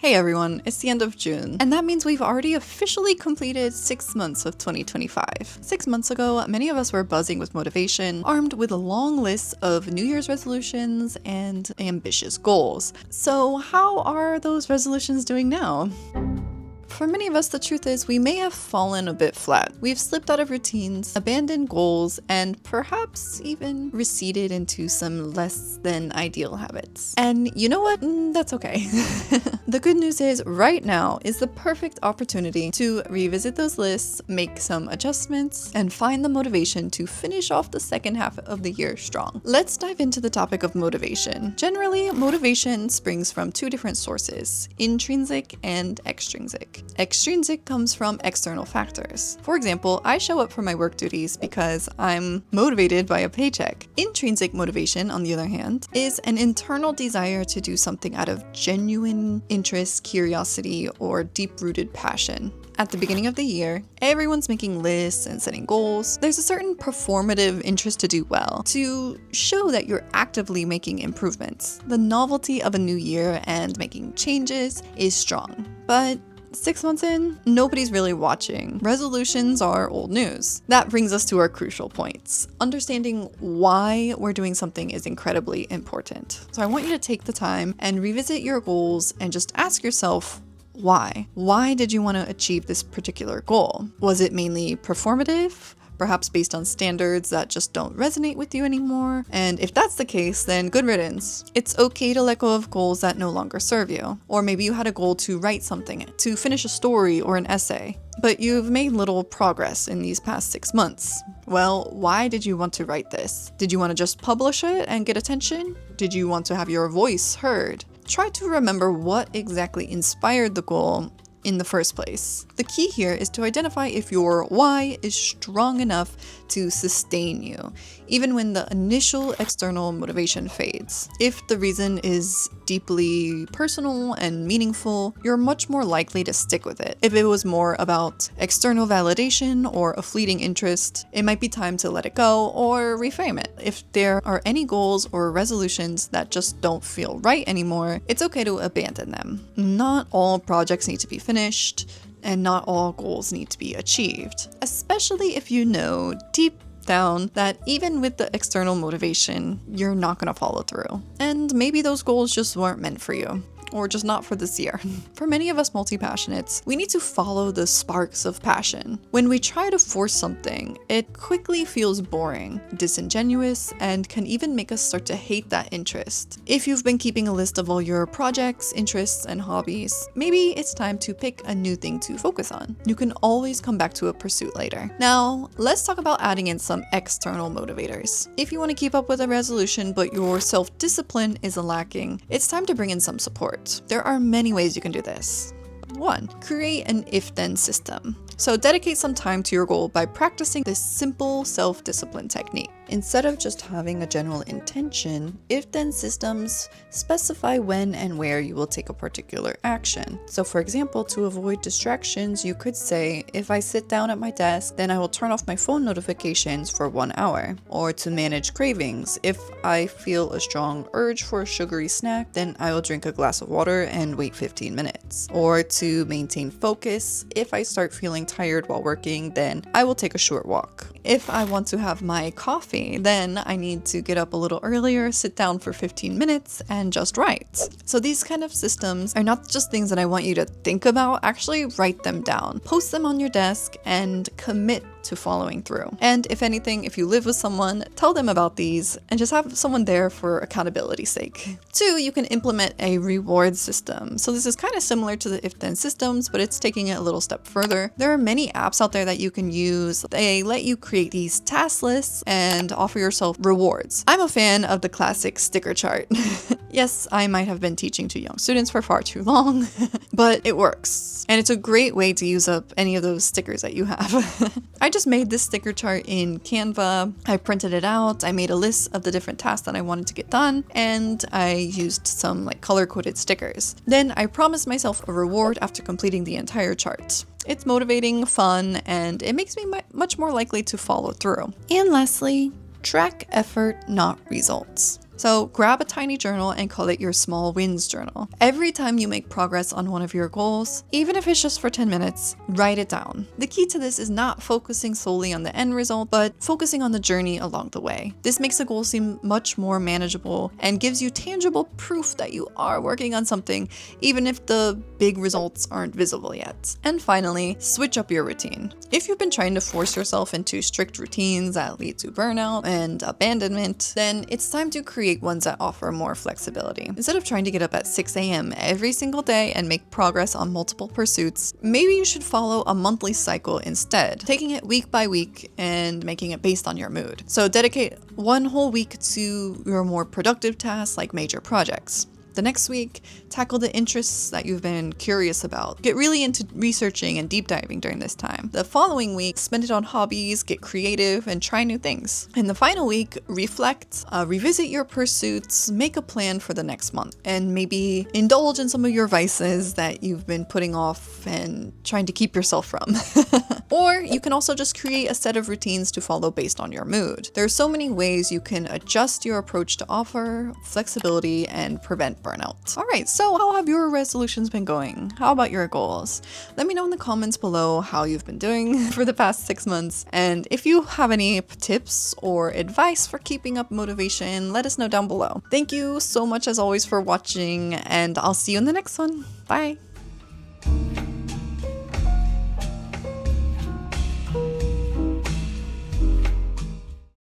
Hey everyone, it's the end of June, and that means we've already officially completed 6 months of 2025. 6 months ago, many of us were buzzing with motivation, armed with a long list of New Year's resolutions and ambitious goals. So how are those resolutions doing now? For many of us, the truth is we may have fallen a bit flat. We've slipped out of routines, abandoned goals, and perhaps even receded into some less than ideal habits. And you know what? That's okay. The good news is right now is the perfect opportunity to revisit those lists, make some adjustments, and find the motivation to finish off the second half of the year strong. Let's dive into the topic of motivation. Generally, motivation springs from two different sources, intrinsic and extrinsic. Extrinsic comes from external factors. For example, I show up for my work duties because I'm motivated by a paycheck. Intrinsic motivation, on the other hand, is an internal desire to do something out of genuine interest, curiosity, or deep-rooted passion. At the beginning of the year, everyone's making lists and setting goals. There's a certain performative interest to do well, to show that you're actively making improvements. The novelty of a new year and making changes is strong. But 6 months in, nobody's really watching. Resolutions are old news. That brings us to our crucial points. Understanding why we're doing something is incredibly important. So I want you to take the time and revisit your goals and just ask yourself, why? Why did you want to achieve this particular goal? Was it mainly performative? Perhaps based on standards that just don't resonate with you anymore? And if that's the case, then good riddance. It's okay to let go of goals that no longer serve you. Or maybe you had a goal to write something, to finish a story or an essay, but you've made little progress in these past 6 months. Well, why did you want to write this? Did you want to just publish it and get attention? Did you want to have your voice heard? Try to remember what exactly inspired the goal in the first place. The key here is to identify if your why is strong enough to sustain you, even when the initial external motivation fades. If the reason is deeply personal and meaningful, you're much more likely to stick with it. If it was more about external validation or a fleeting interest, it might be time to let it go or reframe it. If there are any goals or resolutions that just don't feel right anymore, it's okay to abandon them. Not all projects need to be finished, and not all goals need to be achieved, especially if you know deep down that even with the external motivation, you're not going to follow through. And maybe those goals just weren't meant for you, or just not for this year. For many of us multi-passionates, we need to follow the sparks of passion. When we try to force something, it quickly feels boring, disingenuous, and can even make us start to hate that interest. If you've been keeping a list of all your projects, interests, and hobbies, maybe it's time to pick a new thing to focus on. You can always come back to a pursuit later. Now, let's talk about adding in some external motivators. If you want to keep up with a resolution, but your self-discipline is lacking, it's time to bring in some support. There are many ways you can do this. 1. Create an if-then system. So dedicate some time to your goal by practicing this simple self-discipline technique. Instead of just having a general intention, if-then systems specify when and where you will take a particular action. So for example, to avoid distractions, you could say, if I sit down at my desk, then I will turn off my phone notifications for 1 hour. Or to manage cravings, if I feel a strong urge for a sugary snack, then I will drink a glass of water and wait 15 minutes. Or to maintain focus, if I start feeling tired while working, then I will take a short walk. If I want to have my coffee, then I need to get up a little earlier, sit down for 15 minutes, and just write. So these kind of systems are not just things that I want you to think about, actually write them down. Post them on your desk and commit to following through. And if anything, if you live with someone, tell them about these and just have someone there for accountability's sake. 2, you can implement a reward system. So this is kind of similar to the if-then systems, but it's taking it a little step further. There are many apps out there that you can use. They let you create these task lists and offer yourself rewards. I'm a fan of the classic sticker chart. Yes, I might have been teaching to young students for far too long, but it works. And it's a great way to use up any of those stickers that you have. I just made this sticker chart in Canva. I printed it out. I made a list of the different tasks that I wanted to get done, and I used some color-coded stickers. Then I promised myself a reward after completing the entire chart. It's motivating, fun, and it makes me much more likely to follow through. And lastly, track effort, not results. So grab a tiny journal and call it your small wins journal. Every time you make progress on one of your goals, even if it's just for 10 minutes, write it down. The key to this is not focusing solely on the end result, but focusing on the journey along the way. This makes the goal seem much more manageable and gives you tangible proof that you are working on something, even if the big results aren't visible yet. And finally, switch up your routine. If you've been trying to force yourself into strict routines that lead to burnout and abandonment, then it's time to create ones that offer more flexibility. Instead of trying to get up at 6 a.m. every single day and make progress on multiple pursuits, maybe you should follow a monthly cycle instead, taking it week by week and making it based on your mood. So dedicate one whole week to your more productive tasks like major projects. The next week, tackle the interests that you've been curious about. Get really into researching and deep diving during this time. The following week, spend it on hobbies, get creative, and try new things. In the final week, reflect, revisit your pursuits, make a plan for the next month, and maybe indulge in some of your vices that you've been putting off and trying to keep yourself from. Or you can also just create a set of routines to follow based on your mood. There are so many ways you can adjust your approach to offer flexibility and prevent burnout. All right, so how have your resolutions been going? How about your goals? Let me know in the comments below how you've been doing for the past 6 months. And if you have any tips or advice for keeping up motivation, let us know down below. Thank you so much as always for watching, and I'll see you in the next one. Bye.